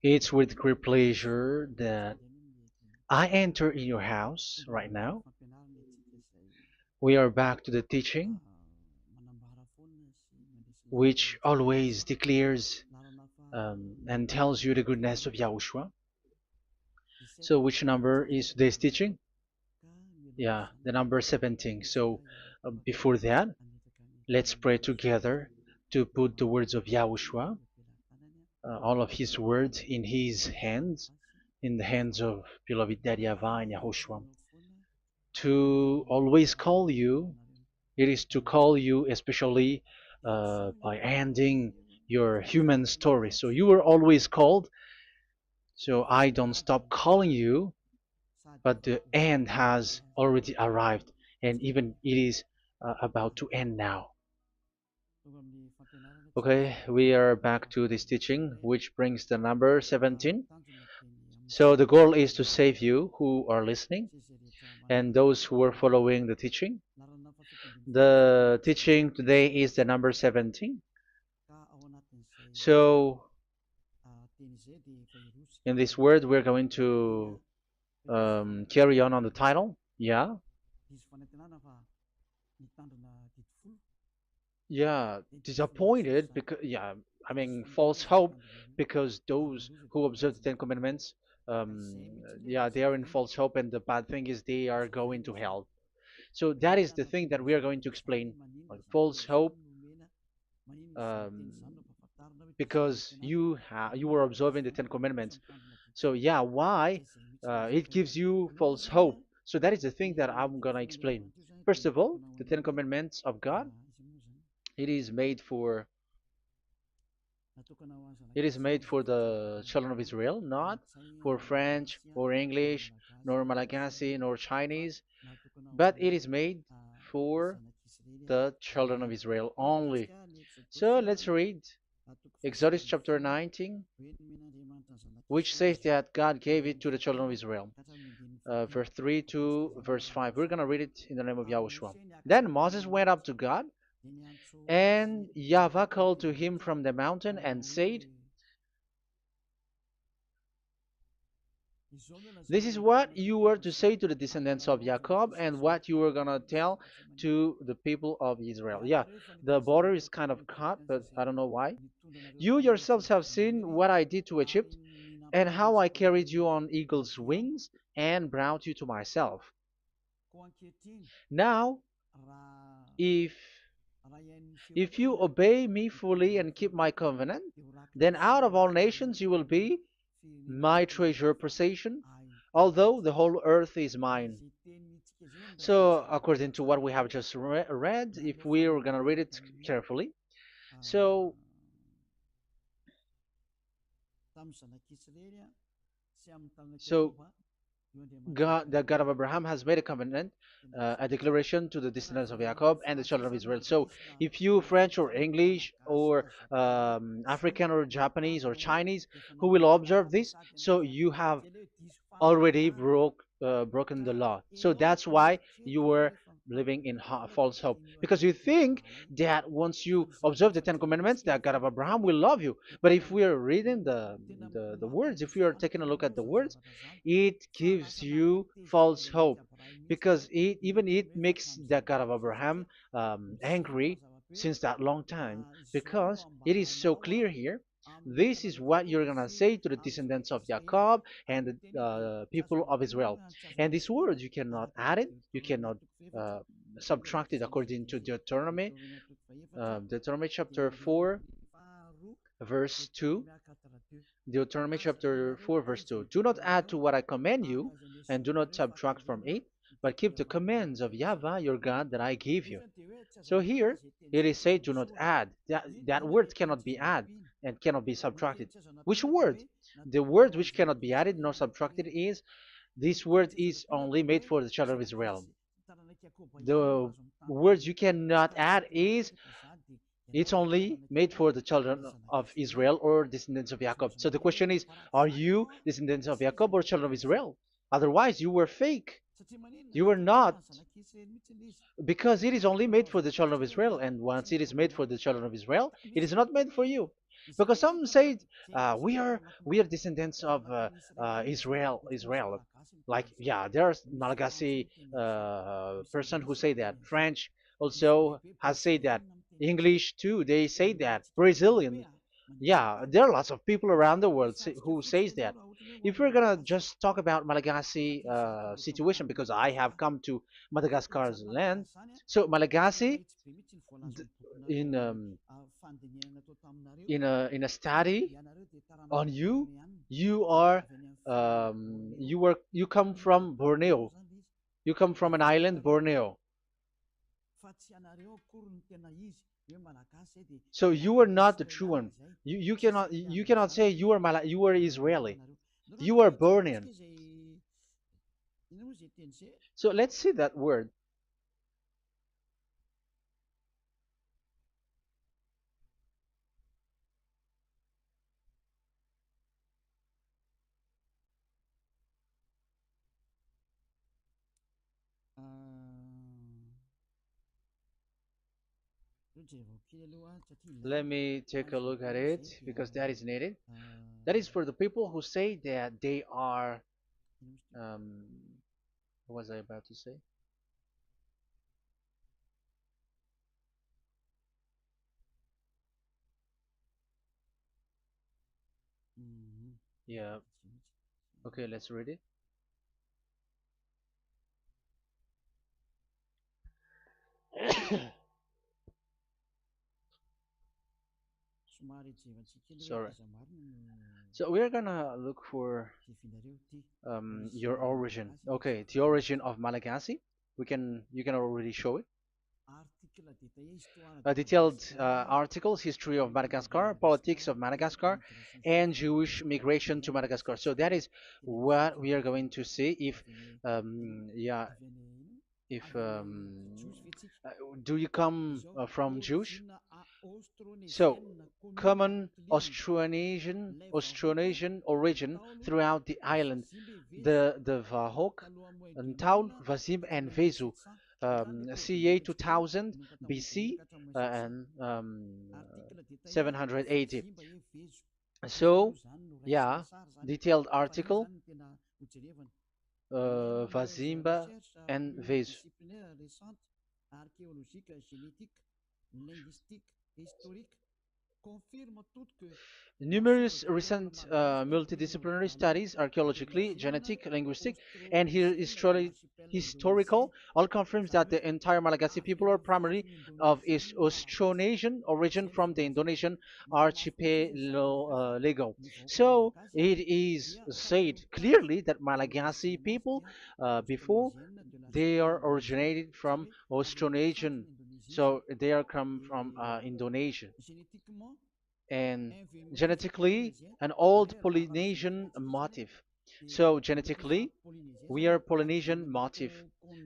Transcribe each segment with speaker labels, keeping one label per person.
Speaker 1: It's with great pleasure that I enter in your house right now. We are back to the teaching, which always declares and tells you the goodness of Yahushua. So, which number is today's teaching? Yeah, the number 17. So, before that, let's pray together to put the words of Yahushua, all of his words in his hands, in the hands of beloved Daddy YAHVAH and YAHOSHUAH. To always call you, it is to call you especially by ending your human story. So you were always called, so I don't stop calling you, but the end has already arrived, and even it is about to end now. Okay, we are back to this teaching, which brings the number 17. So the goal is to save you who are listening and those who are following the teaching. The teaching today is the number 17. So in this word, we're going to carry on the title. Yeah, yeah, disappointed because yeah, I mean false hope because those who observe the Ten Commandments, yeah, they are in false hope, and the bad thing is they are going to hell. So that is the thing that we are going to explain, like false hope, um, because you were observing the Ten Commandments. So yeah, why it gives you false hope? So that is the thing that I'm gonna explain. First of all, the Ten Commandments of God, it is made for it is made for the children of Israel, not for French or English, nor Malagasy, nor Chinese, but it is made for the children of Israel only. So let's read Exodus chapter 19, which says that God gave it to the children of Israel. Verse 3 to verse 5. We're going to read it in the name of Yahushua. Then Moses went up to God, and YAHVAH called to him from the mountain and said, this is what you were to say to the descendants of Jacob and what you were going to tell to the people of Israel. Yeah, the border is kind of cut, but I don't know why. You yourselves have seen what I did to Egypt and how I carried you on eagle's wings and brought you to myself. Now, if you obey me fully and keep my covenant, then out of all nations you will be my treasure possession, although the whole earth is mine. So, according to what we have just read, if we are going to read it carefully, so so God, the God of Abraham, has made a covenant, a declaration to the descendants of Jacob and the children of Israel. So, if you French or English or African or Japanese or Chinese who will observe this, so you have already broken the law. So that's why you were living in false hope, because you think that once you observe the Ten Commandments, that God of Abraham will love you. But if we are reading the words, if we are taking a look at the words, it gives you false hope, because even it makes the God of Abraham angry since that long time, because it is so clear here. This is what you're gonna say to the descendants of Jacob and the people of Israel. And this word, you cannot add it, you cannot uh, subtract it, according to Deuteronomy, Deuteronomy chapter 4, verse 2. Deuteronomy chapter 4, verse 2. Do not add to what I command you, and do not subtract from it, but keep the commands of YAHVAH your God that I give you. So here it is said, do not add. That word cannot be added and cannot be subtracted. Which word? The word which cannot be added nor subtracted is, this word is only made for the children of Israel. The words you cannot add is, it's only made for the children of Israel or descendants of Jacob. So the question is, are you descendants of Jacob or children of Israel? Otherwise, you were fake. You were not, because it is only made for the children of Israel, and once it is made for the children of Israel, it is not made for you. because some say we are descendants of Israel. Like, yeah, there's Malagasy person who say that. French also has said that. English too, they say that. Brazilian, yeah, there are lots of people around the world who says that. If we're gonna just talk about Malagasy situation, because I have come to Madagascar's land, so Malagasy, in in a study on you, you come from Borneo. You come from an island, Borneo. So you are not the true one. You cannot say you are Israeli. You are Bornean. So let's see that word. Let me take a look at it because that is needed. That is for the people who say that they are. Um, what was I about to say? Yeah. Okay, let's read it. Sorry. So we're gonna look for your origin. Okay, the origin of Malagasy. You can already show it. Detailed articles, history of Madagascar, politics of Madagascar, and Jewish migration to Madagascar. So that is what we are going to see. Yeah, if uh, do you come from Jewish? So, common Austronesian origin throughout the island, the Vahok, Ntaul, Vazim, and Vezu, CA 2000 BC and 780. So, yeah, detailed article, Vazimba and Vezu. Numerous recent multidisciplinary studies, archaeologically, genetic, linguistic, and historical, all confirms that the entire Malagasy people are primarily of Austronesian origin from the Indonesian archipelago. So it is said clearly that Malagasy people, before, they are originated from Austronesian, so they are come from Indonesia, and genetically an old Polynesian motif. So genetically, we are Polynesian motif.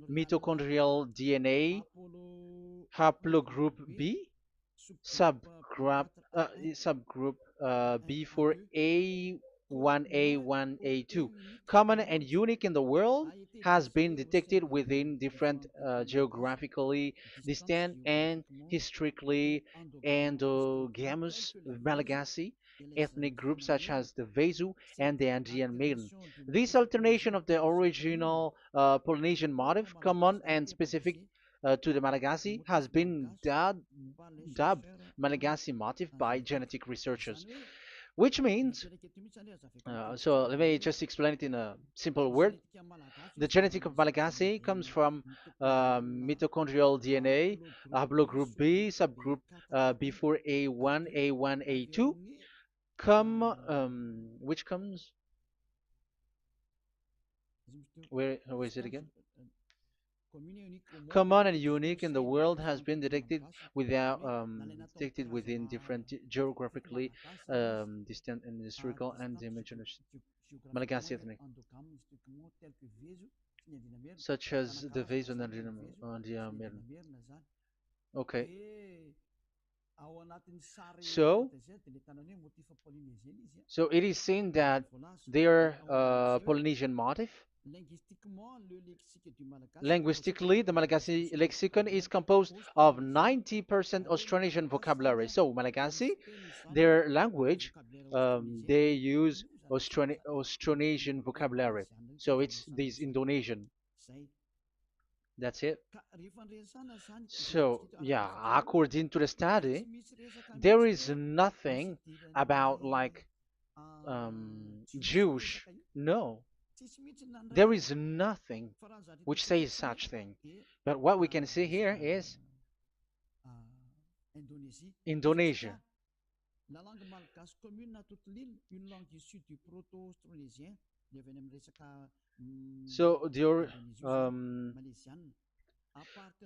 Speaker 1: Mitochondrial DNA, haplogroup B, subgroup subgroup B for A1A1A2, common and unique in the world, has been detected within different geographically distant and historically endogamous Malagasy ethnic groups such as the Vezu and the Andean Maiden. This alternation of the original Polynesian motif, common and specific to the Malagasy, has been dubbed Malagasy motif by genetic researchers, which means, so let me just explain it in a simple word. The genetic of Malagasy comes from mitochondrial DNA, haplogroup B, subgroup B4A1, A1, A2, which comes, where is it again? Common and unique in the world, has been detected within different geographically distant and historical and dimensional Malagasy ethnic, such as the Vezo and the Amer. Okay, so so it is seen that they are Polynesian motif. Linguistically, the Malagasy lexicon is composed of 90% Austronesian vocabulary. So Malagasy, their language, they use Austronesian vocabulary. So it's this Indonesian. That's it. So yeah, according to the study, there is nothing about like Jewish. No, there is nothing which says such thing. But what we can see here is Indonesia. So the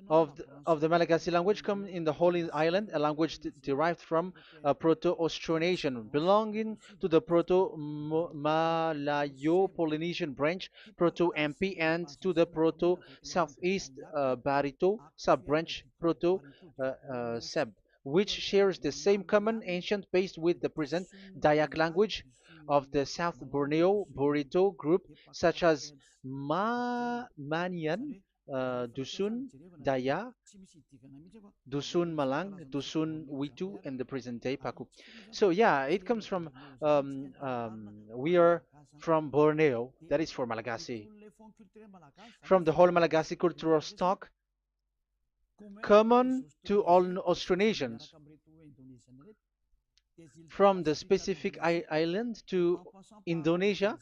Speaker 1: of the Malagasy language come in the Holy Island, a language derived from Proto-Austronesian, belonging to the Proto-Malayo-Polynesian branch, Proto-MP, and to the Proto-Southeast Barito sub-branch, Proto-Seb, which shares the same common ancient base with the present Dayak language of the South Borneo Burrito group, such as Manian, Dusun, Daya, Dusun Malang, Dusun Witu, and the present day Paku. So yeah, it comes from we are from Borneo, that is for Malagasy. From the whole Malagasy cultural stock, common to all Austronesians, from the specific island to Indonesia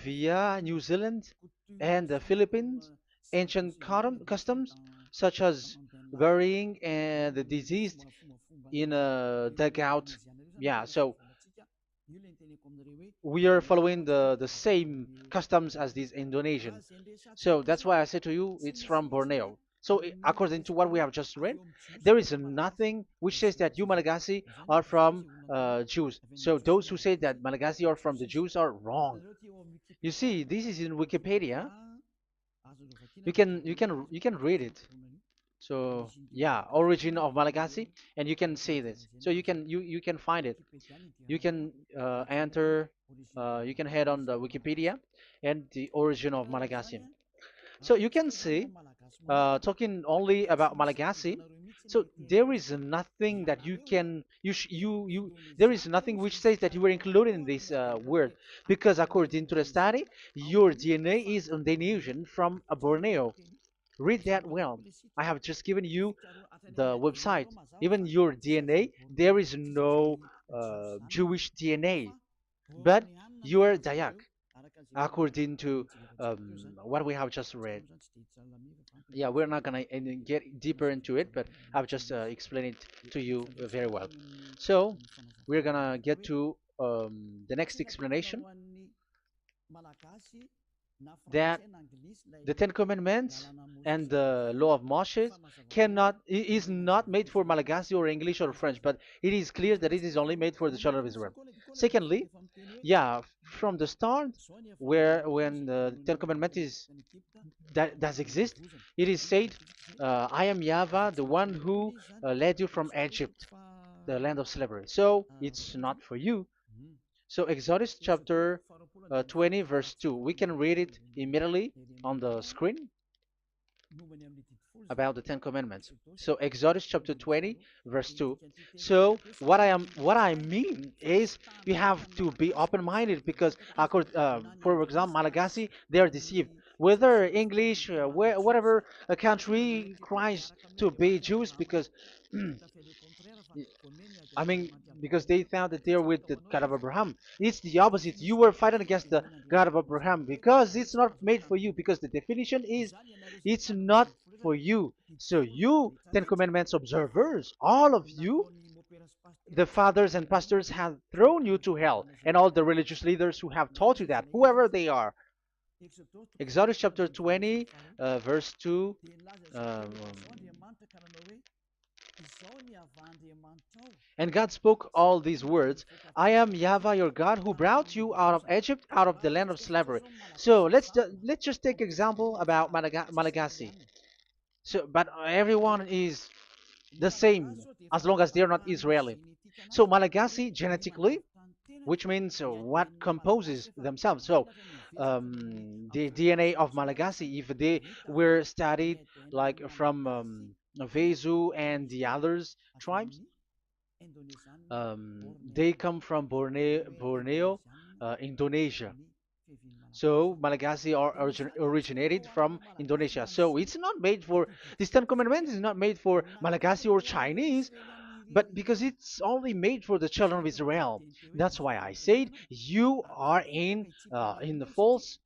Speaker 1: via New Zealand and the Philippines, ancient customs such as burying and the deceased in a dugout. Yeah, so we are following the same customs as these Indonesian. So that's why I said to you it's from Borneo. So according to what we have just read, there is nothing which says that you Malagasy are from Jews. So those who say that Malagasy are from the Jews are wrong. You see, this is in Wikipedia. You can read it. So yeah, origin of Malagasy, and you can see this. So you can find it. You can enter. You can head on the Wikipedia and the origin of Malagasy. So you can see, talking only about Malagasy. So there is nothing that you can you there is nothing which says that you were included in this word, because according to the study, your DNA is Indonesian from Borneo. Read that well. I have just given you the website. Even your DNA, there is no Jewish DNA, but you are Dayak, according to what we have just read. Yeah, we're not gonna get deeper into it, but I've just explained it to you very well. So we're gonna get to the next explanation, that the Ten Commandments and the Law of Moshe is not made for Malagasy or English or French, but it is clear that it is only made for the children of Israel. Secondly, yeah, from the start, where when the Ten Commandments that does exist, it is said, "I am Yahweh, the one who led you from Egypt, the land of slavery." So it's not for you. So Exodus chapter 20 verse 2. We can read it immediately on the screen about the Ten Commandments. So Exodus chapter 20 verse 2. So what I mean is we have to be open-minded, because for example, Malagasy, they are deceived. Whether English, whatever a country tries to be Jews, because I mean, because they found that they're with the God of Abraham. It's the opposite. You were fighting against the God of Abraham, because it's not made for you. Because the definition is, it's not for you. So you, Ten Commandments observers, all of you, the fathers and pastors have thrown you to hell, and all the religious leaders who have taught you that, whoever they are. Exodus chapter 20, verse 2. Um, And God spoke all these words: "I am Yahweh your God, who brought you out of Egypt, out of the land of slavery." So let's just take example about Malagasy. So, but everyone is the same as long as they're not Israeli. So Malagasy genetically, which means what composes themselves. So the DNA of Malagasy, if they were studied like from Vezu and the others tribes, they come from Borneo, Indonesia. So Malagasy are originated from Indonesia. So it's not made for this Ten Commandments is not made for Malagasy or Chinese, but because it's only made for the children of Israel. That's why I said you are in the false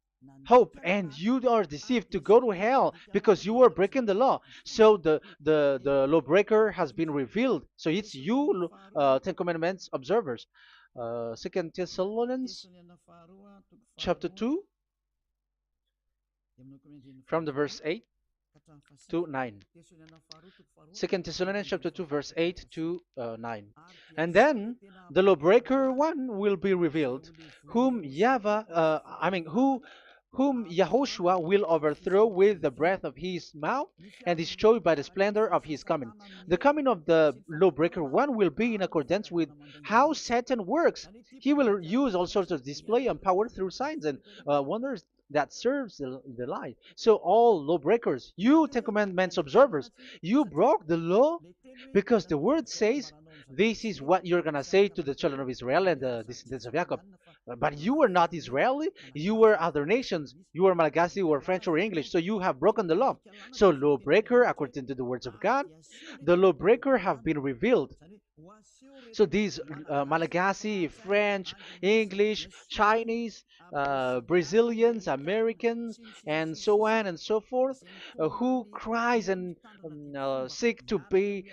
Speaker 1: hope and you are deceived to go to hell because you are breaking the law. So the lawbreaker has been revealed. So it's you, Ten Commandments observers. Second Thessalonians chapter 2 from the verse 8 to 9. Second Thessalonians chapter 2 verse 8 to 9. And then the lawbreaker one will be revealed, whom whom Yahushua will overthrow with the breath of his mouth and destroy by the splendor of his coming. The coming of the lawbreaker one will be in accordance with how Satan works. He will use all sorts of display and power through signs and wonders that serves the lie. So all lawbreakers, you Ten Commandments observers, you broke the law because the word says this is what you're gonna say to the children of Israel and the descendants of Jacob. But you were not Israeli, you were other nations, you were Malagasy or French or English, so you have broken the law. So lawbreaker, according to the words of God, the lawbreaker have been revealed. So these Malagasy, French, English, Chinese, Brazilians, Americans, and so on and so forth, who cries and seek to be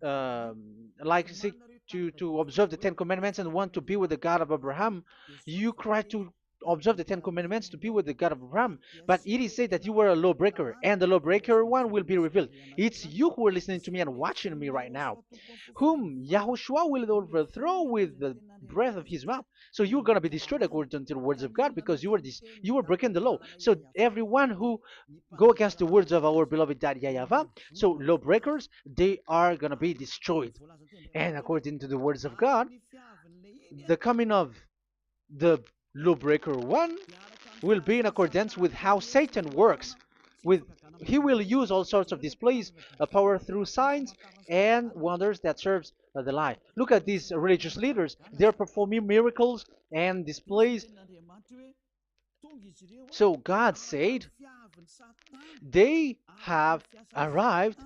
Speaker 1: like seek to observe the Ten Commandments and want to be with the God of Abraham. You cry to observe the Ten Commandments to be with the God of Abraham, but it is said that you were a lawbreaker, and the lawbreaker one will be revealed. It's you who are listening to me and watching me right now, whom Yahushua will overthrow with the breath of his mouth. So you're going to be destroyed according to the words of God because you were breaking the law. So everyone who go against the words of our beloved Daddy YAHVAH, so lawbreakers, they are going to be destroyed. And according to the words of God, the coming of the lawbreaker one will be in accordance with how Satan works. With he will use all sorts of displays, power through signs and wonders that serves the lie. Look at these religious leaders; they're performing miracles and displays. So God said they have arrived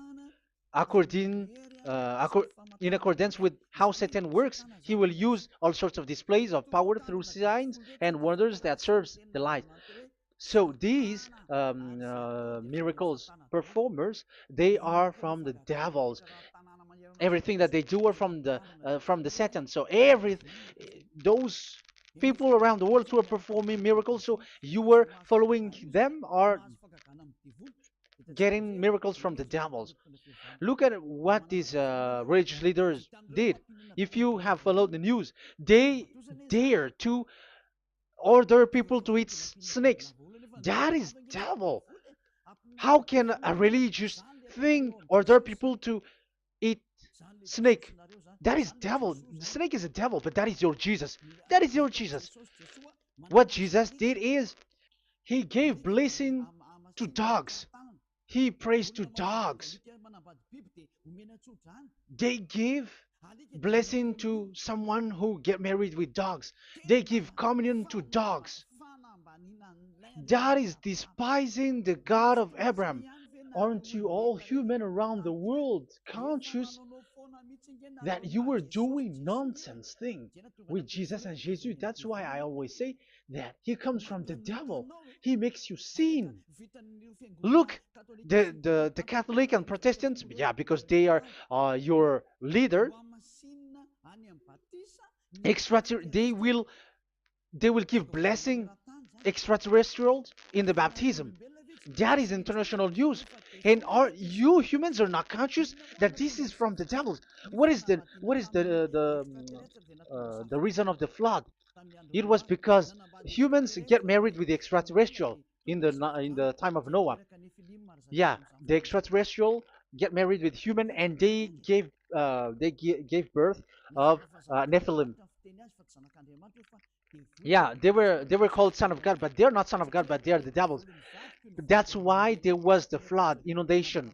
Speaker 1: according in accordance with how Satan works. He will use all sorts of displays of power through signs and wonders that serves the light. So these miracles performers, they are from the devils. Everything that they do are from the Satan. So those people around the world who are performing miracles, so you were following them, are getting miracles from the devils. Look at what these religious leaders did. If you have followed the news, they dare to order people to eat snakes. That is devil. How can a religious thing order people to eat snake? That is devil. The snake is a devil, but that is your Jesus. That is your Jesus. What Jesus did is he gave blessing to dogs. He prays to dogs. They give blessing to someone who get married with dogs. They give communion to dogs. That is despising the God of Abraham. Aren't you all human around the world conscious that you were doing nonsense thing with Jesus and Jesus? That's why I always say that he comes from the devil. He makes you sin. Look, the Catholic and Protestants, yeah, because they are your leader. They will give blessing extraterrestrials in the baptism. That is international news. And you humans are not conscious that this is from the devil. What is the reason of the flood? It was because humans get married with the extraterrestrial in the time of Noah. Yeah, the extraterrestrial get married with human, and they gave birth of Nephilim. Yeah, they were called son of God, but they're not son of God, but they're the devils. That's why there was the flood, inundation.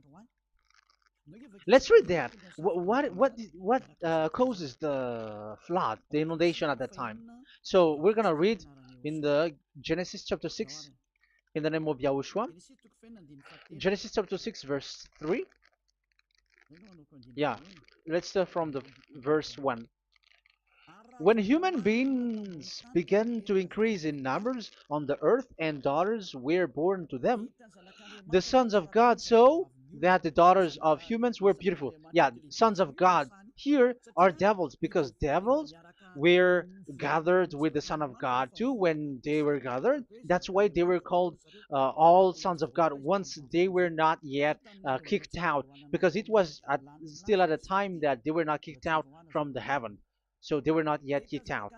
Speaker 1: Let's read that. What causes the flood, the inundation at that time? So we're gonna read in the Genesis chapter 6 in the name of Yahushua. Genesis chapter 6 verse 3. Yeah, let's start from the verse 1. When human beings began to increase in numbers on the earth and daughters were born to them, the sons of God saw that the daughters of humans were beautiful. Yeah, sons of God here are devils because devils were gathered with the Son of God too when they were gathered. That's why they were called all sons of God once they were not yet kicked out because it was still at a time that they were not kicked out from the heaven. So they were not yet kicked out.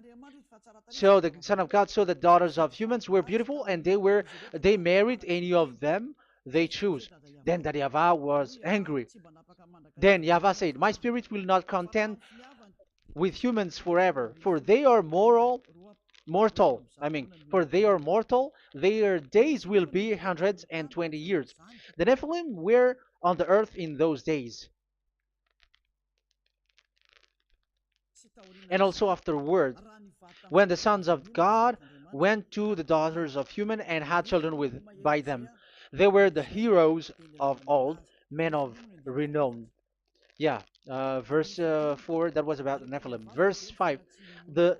Speaker 1: So the Son of God saw the daughters of humans were beautiful, and they married any of them they choose. Then the Yahweh was angry. Then Yahweh said, "My spirit will not contend with humans forever, for they are mortal. For they are mortal. Their days will be 120 years. The Nephilim were on the earth in those days, and also afterward, when the sons of God went to the daughters of human and had children with by them. They were the heroes of old, men of renown." Yeah, verse 4, that was about the Nephilim. Verse 5, the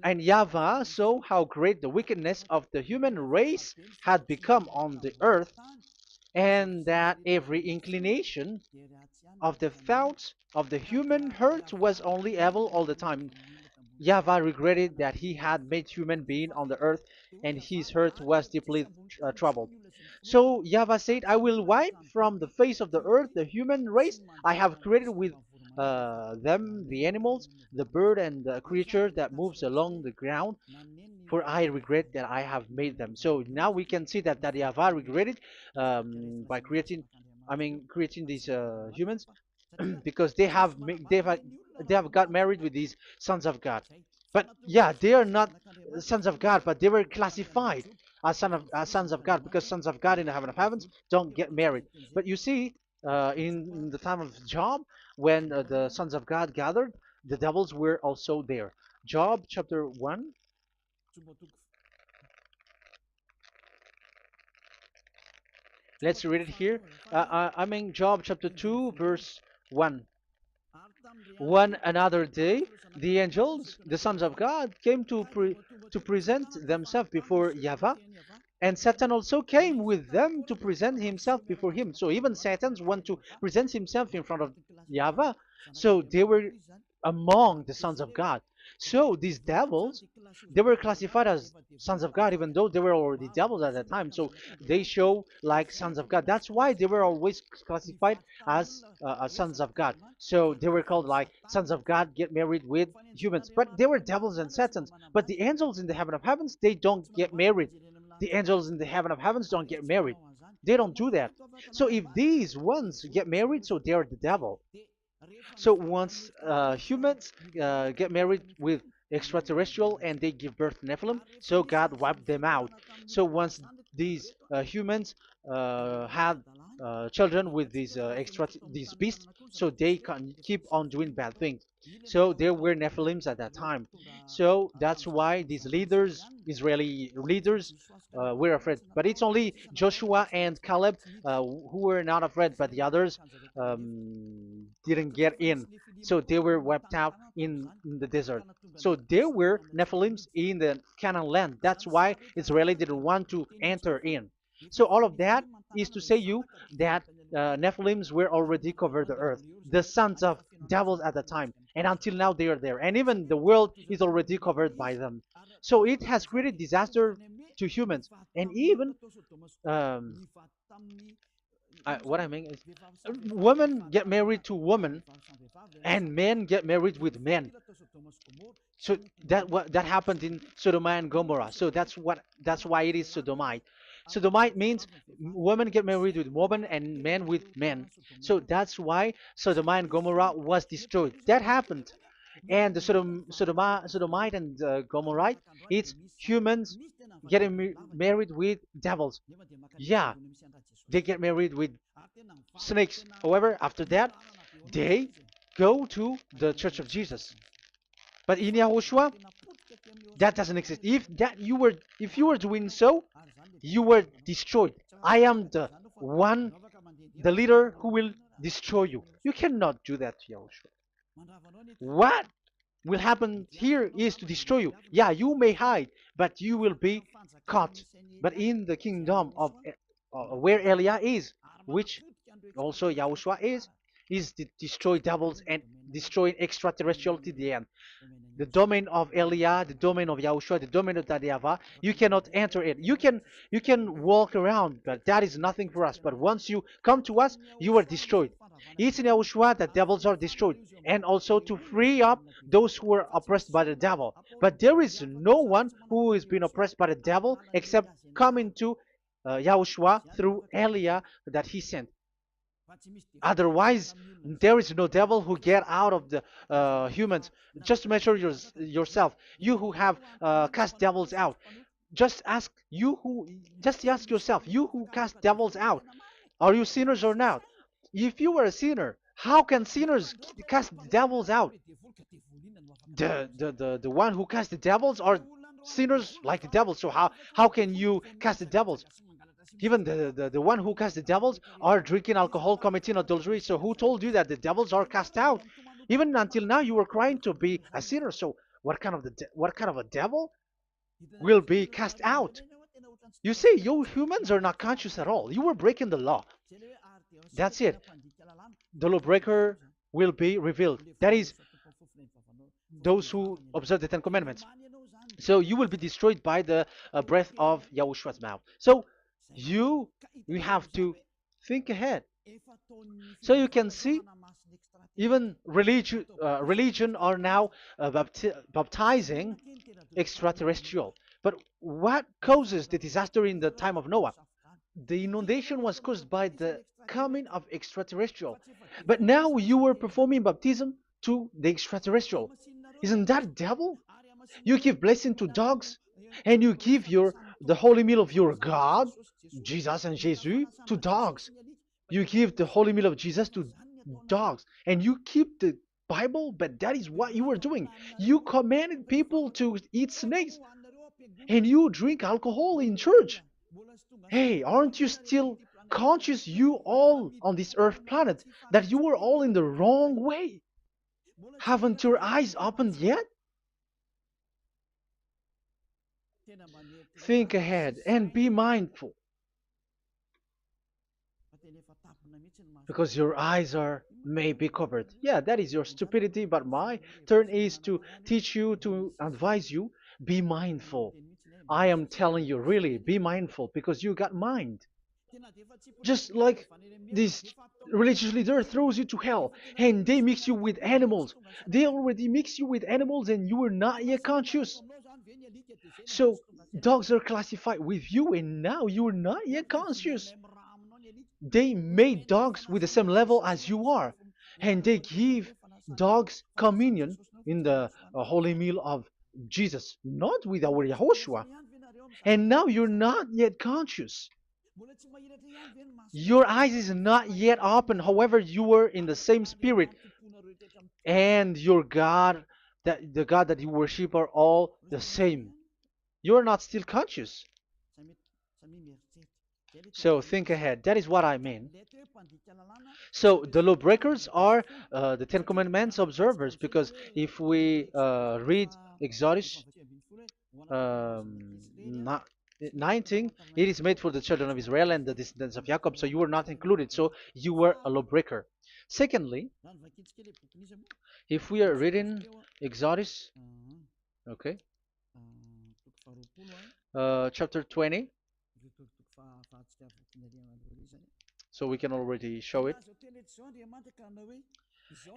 Speaker 1: and Yahweh saw how great the wickedness of the human race had become on the earth, and that every inclination of the thoughts of the human heart was only evil all the time. Yahweh regretted that he had made human being on the earth, and his heart was deeply troubled. So Yahweh said, "I will wipe from the face of the earth the human race I have created with them, the animals, the bird, and the creature that moves along the ground, for I regret that I have made them." So now we can see that Yahweh regretted by creating these humans because they have got married with these sons of God. But yeah, they are not sons of God, but they were classified as sons of God because sons of God in the heaven of heavens don't get married. But you see, in the time of Job, when the sons of God gathered, the devils were also there. Job chapter 1. Let's read it here. Job chapter 2, verse 1. One another day, the angels, the sons of God, came to present themselves before Yahweh, and Satan also came with them to present himself before him. So even Satan want to present himself in front of Yahweh. So they were among the sons of God. So these devils, they were classified as sons of God, even though they were already devils at that time. So they show like sons of God. That's why they were always classified as sons of God. So they were called like sons of God get married with humans. But they were devils and satans. But the angels in the heaven of heavens, they don't get married. The angels in the heaven of heavens don't get married. They don't do that. So if these ones get married, so they're the devil. So once humans get married with extraterrestrial and they give birth to Nephilim, so God wiped them out. So once these humans had children with these beasts, so they can keep on doing bad things. So there were Nephilims at that time. So that's why these leaders, Israeli leaders, were afraid. But it's only Joshua and Caleb who were not afraid, but the others didn't get in. So they were wiped out in the desert. So there were Nephilims in the Canaan land. That's why Israeli didn't want to enter in. So all of that is to say you that Nephilims were already covered the earth, the sons of devils at the time, and until now they are there, and even the world is already covered by them. So it has created disaster to humans, and even what I mean is, women get married to women, and men get married with men. So that happened in Sodom and Gomorrah. So that's why it is Sodomite. Sodomite means women get married with women and men with men. So that's why Sodom and Gomorrah was destroyed. That happened. and the Sodomite and Gomorrite, it's humans getting married with devils. Yeah, they get married with snakes. However, after that, they go to the Church of Jesus. But in Yahushua, that doesn't exist. If you were doing so, you were destroyed. I am the one, the leader who will destroy you. You cannot do that to Yahushua. What will happen here is to destroy you. Yeah, you may hide, but you will be caught. But in the kingdom of where Elia is, which also Yahushua is to destroy devils and destroy extraterrestriality at the end. The domain of Elia, the domain of Yahushua, the domain of YAHVAH, you cannot enter it. You can walk around, but that is nothing for us. But once you come to us, you are destroyed. It's in Yahushua that devils are destroyed, and also to free up those who are oppressed by the devil. But there is no one who is being oppressed by the devil except coming to Yahushua through Elia that he sent. Otherwise, there is no devil who get out of the humans. Just measure yourself. You who have cast devils out. Just ask you who. Just ask yourself. You who cast devils out. Are you sinners or not? If you are a sinner, how can sinners cast devils out? The one who cast the devils are sinners like the devils. So how can you cast the devils? Even the one who cast the devils are drinking alcohol, committing adultery. So who told you that the devils are cast out? Even until now, you were crying to be a sinner. So what kind of a devil will be cast out? You see, you humans are not conscious at all. You were breaking the law. That's it. The lawbreaker will be revealed. That is, those who observe the Ten Commandments. So you will be destroyed by the breath of Yahushua's mouth. So you have to think ahead. So you can see, even religion are now baptizing extraterrestrial. But what causes the disaster in the time of Noah? The inundation was caused by the coming of extraterrestrial. But now you are performing baptism to the extraterrestrial. Isn't that devil? You give blessing to dogs, and you give the holy meal of your God, Jesus and Jesus, to dogs. You give the holy meal of Jesus to dogs, and you keep the Bible, but that is what you were doing. You commanded people to eat snakes, and you drink alcohol in church. Hey, aren't you still conscious, you all on this earth planet, that you were all in the wrong way? Haven't your eyes opened yet? Think ahead and be mindful, because your eyes are may be covered. Yeah, that is your stupidity, but my turn is to teach you, to advise you. Be mindful. I am telling you, really, be mindful, because you got mind. Just like this religious leader throws you to hell and they mix you with animals. They already mix you with animals and you are not yet conscious. So dogs are classified with you and now you are not yet conscious. They made dogs with the same level as you are, and they give dogs communion in the holy meal of Jesus, not with our Yahushua. And now you're not yet conscious. Your eyes is not yet open. However, you were in the same spirit, and your God, that the God that you worship, are all the same. You are not still conscious. So think ahead. That is what I mean. So the lawbreakers are the Ten Commandments observers, because if we read Exodus um, 19, it is made for the children of Israel and the descendants of Jacob, so you were not included, so you were a lawbreaker. Secondly, if we are reading Exodus, okay, chapter 20, so we can already show it.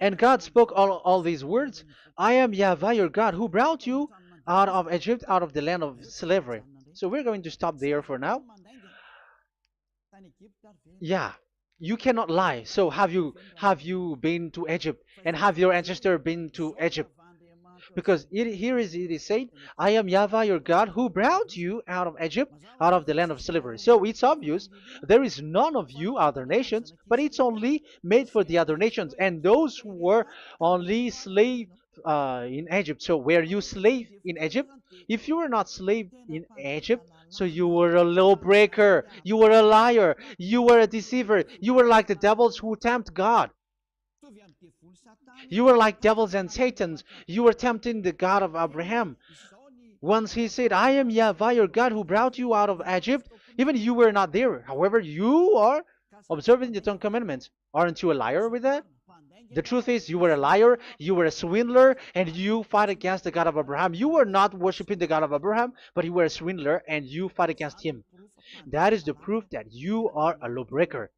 Speaker 1: And God spoke all these words. I am YAHVAH your God, who brought you out of Egypt, out of the land of slavery. So we're going to stop there for now. Yeah, you cannot lie. So have you been to Egypt, and have your ancestor been to Egypt? Because it is said, I am Yahweh your God who brought you out of Egypt, out of the land of slavery. So it's obvious there is none of you other nations, but it's only made for the other nations and those who were only slave in Egypt. So were you slave in Egypt? If you were not slave in Egypt, so you were a lawbreaker, you were a liar, you were a deceiver, you were like the devils who tempt God. You were like devils and Satans. You were tempting the God of Abraham. Once he said, I am Yahweh your God who brought you out of Egypt, even you were not there. However, you are observing the Ten Commandments. Aren't you a liar with that? The truth is, you were a liar, you were a swindler, and you fight against the God of Abraham. You were not worshiping the God of Abraham, but you were a swindler and you fight against him. That is the proof that you are a lawbreaker.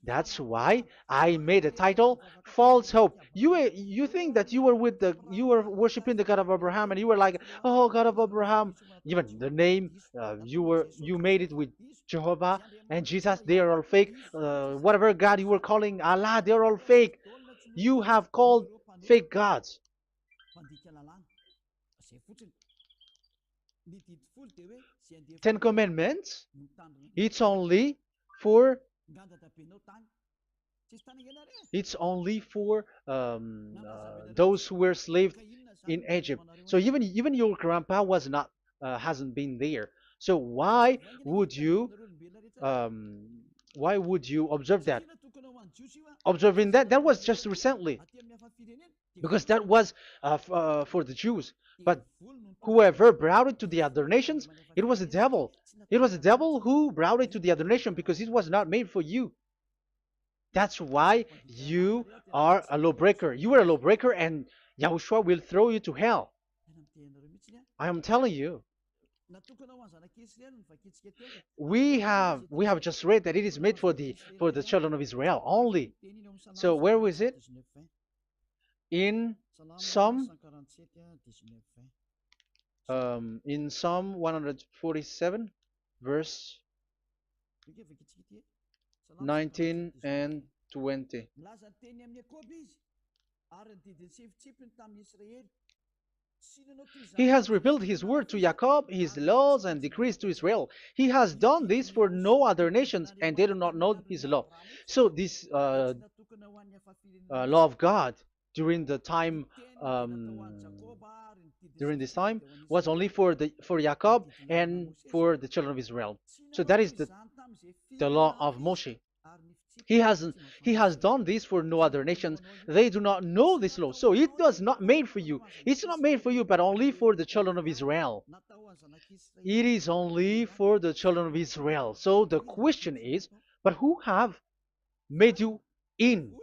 Speaker 1: That's why I made a title, False Hope. You think that you were worshiping the God of Abraham and you were like, oh God of Abraham. Even the name you made it with Jehovah and Jesus, they are all fake. Whatever God you were calling Allah, they are all fake. You have called fake gods. Ten Commandments, it's only for those who were slaves in Egypt. So even your grandpa was not hasn't been there. So would you um, why would you observe that? Observing that was just recently because that was for the Jews. But whoever brought it to the other nations, it was the devil. It was the devil who brought it to the other nation because it was not made for you. That's why you are a lawbreaker. You are a lawbreaker and Yahushua will throw you to hell. I am telling you. We have just read that it is made for the children of Israel only. So where was it? In Psalm Psalm 147 verse 19 and 20. He has revealed his word to Jacob, his laws and decrees to Israel. He has done this for no other nations, and they do not know his law. So this law of God during the time during this time was only for Jacob and for the children of Israel. So that is the law of Moshe. He has done this for no other nations. They do not know this law. So it was not made for you. It's not made for you, but only for the children of Israel. It is only for the children of Israel. So the question is, but who have made you in?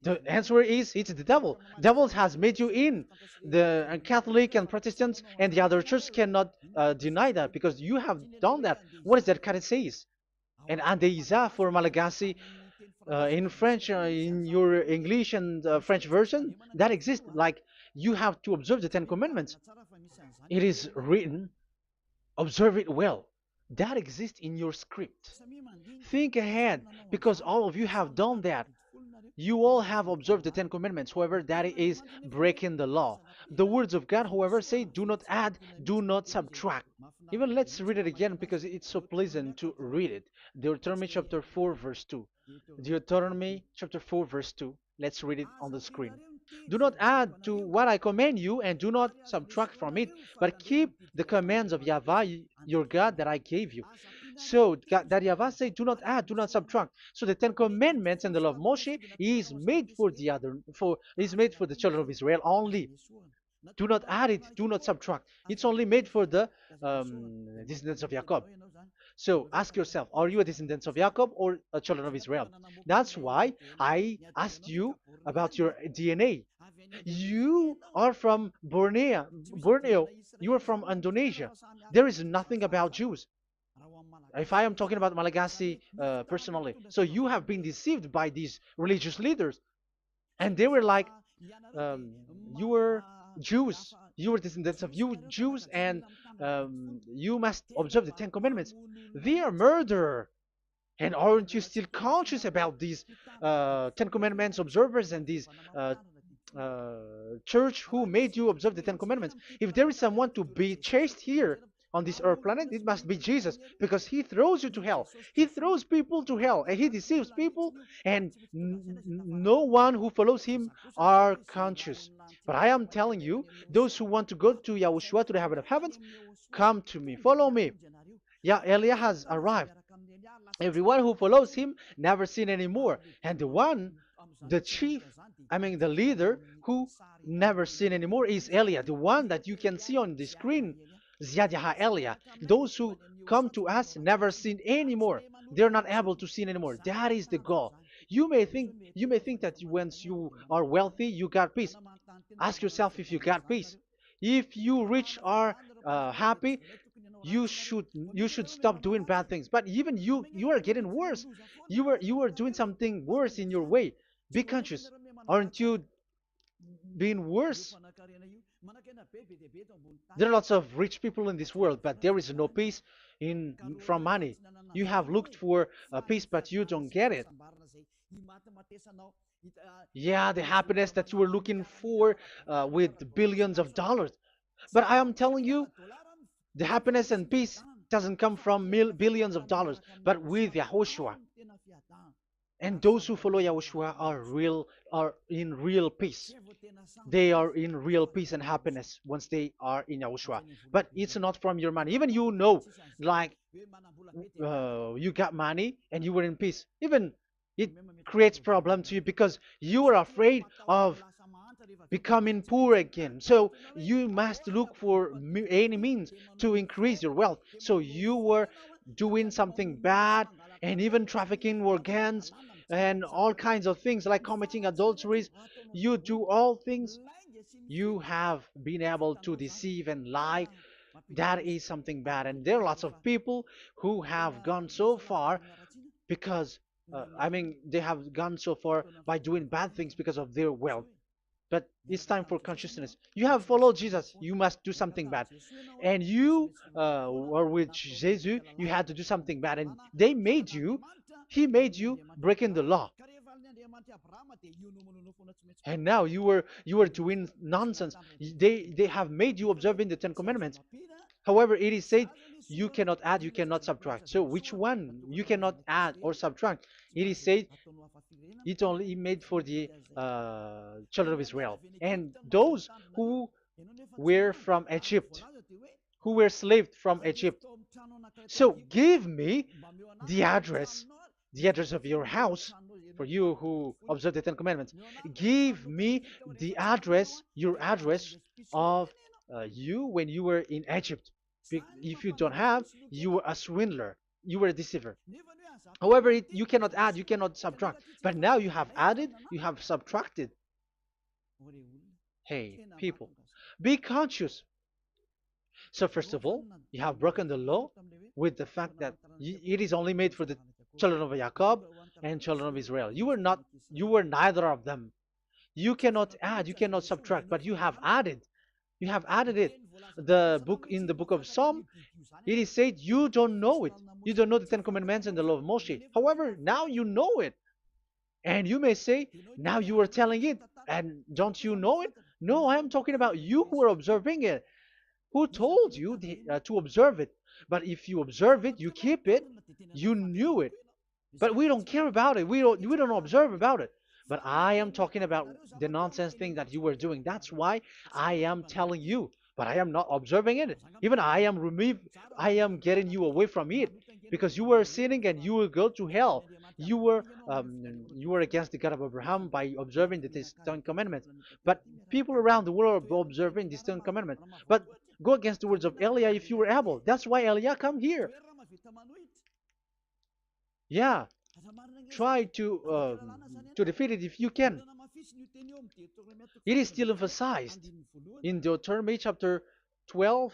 Speaker 1: The answer is it's the devil. Devil has made you in. The Catholic and Protestants and the other church cannot deny that because you have done that. What is that kind of says? And Andeiza for Malagasy in French, in your English and French version, that exists. Like you have to observe the Ten Commandments. It is written, observe it well. That exists in your script. Think ahead because all of you have done that. You all have observed the Ten Commandments, however, that is breaking the law. The words of God, however, say, do not add, do not subtract. Even let's read it again because it's so pleasant to read it. Deuteronomy chapter 4, verse 2. Deuteronomy chapter 4, verse 2. Let's read it on the screen. Do not add to what I command you, and do not subtract from it, but keep the commands of Yahweh, your God, that I gave you. So that Yahweh said, do not add, do not subtract. So the Ten Commandments and the law of Moshe is made for the children of Israel only. Do not add it, do not subtract. It's only made for the descendants of Jacob. So ask yourself, are you a descendant of Jacob or a children of Israel? That's why I asked you about your DNA. You are from Borneo. You are from Indonesia. There is nothing about Jews. If I am talking about Malagasy personally. So you have been deceived by these religious leaders. And they were like, you were Jews. You were descendants of you Jews, and you must observe the Ten Commandments. They are murderer. And aren't you still conscious about these Ten Commandments observers and these church who made you observe the Ten Commandments. If there is someone to be chased here on this earth planet, it must be Jesus, because he throws you to hell. He throws people to hell, and he deceives people, and no one who follows him are conscious. But I am telling you, those who want to go to Yahushua, to the heaven of heavens, come to me, follow me. Yeah, Eliah has arrived. Everyone who follows him never sin anymore. And the chief, the leader who never sin anymore is Eliah, the one that you can see on the screen. Ziyadah Eliah. Those who come to us never sin anymore. They're not able to sin anymore. That is the goal. You may think that once you are wealthy, you got peace. Ask yourself if you got peace. If you rich are happy, you should stop doing bad things. But even you are getting worse. You are doing something worse in your way. Be conscious. Aren't you being worse? There are lots of rich people in this world, but there is no peace in from money. You have looked for peace, but you don't get it. Yeah, the happiness that you were looking for with billions of dollars. But I am telling you, the happiness and peace doesn't come from billions of dollars, but with Yahushua. And those who follow Yahushua are in real peace. They are in real peace and happiness once they are in Yahushua. But it's not from your money. Even like you got money and you were in peace. Even it creates problem to you because you are afraid of becoming poor again. So you must look for any means to increase your wealth. So you were doing something bad and even trafficking organs and all kinds of things like committing adulteries. You do all things. You have been able to deceive and lie. That is something bad. And there are lots of people who have gone so far because, they have gone so far by doing bad things because of their wealth. But it's time for consciousness. You have followed Jesus, you must do something bad. And you were with Jesus, you had to do something bad. And he made you breaking the law. And now you were doing nonsense. They have made you observing the Ten Commandments. However, it is said you cannot add, you cannot subtract. So which one you cannot add or subtract? It is said it only made for the children of Israel and those who were from Egypt, who were slaved from Egypt. So give me the address, of your house, for you who observe the Ten Commandments. Give me the address, your address of you when you were in Egypt. If you don't have, you were a swindler, you were a deceiver. However, you cannot add, you cannot subtract. But now you have added, you have subtracted. Hey, people, be conscious. So first of all, you have broken the law with the fact that it is only made for the children of Jacob and children of Israel. You were neither of them. You cannot add, you cannot subtract, but you have added. You have added it. In the book of Psalm, it is said you don't know it. You don't know the Ten Commandments and the law of Moshe. However, now you know it. And you may say, now you are telling it, and don't you know it? No, I am talking about you who are observing it. Who told you to observe it? But if you observe it, you keep it, you knew it. But we don't care about it. We don't observe about it. But I am talking about the nonsense thing that you were doing. That's why I am telling you. But I am not observing it. Even I am getting you away from it. Because you were sinning and you will go to hell. You were against the God of Abraham by observing the Ten Commandments. But people around the world are observing the Ten Commandments. But go against the words of Eliah if you were able. That's why Eliah come here. Yeah, try to defeat it if you can. It is still emphasized in Deuteronomy chapter 12,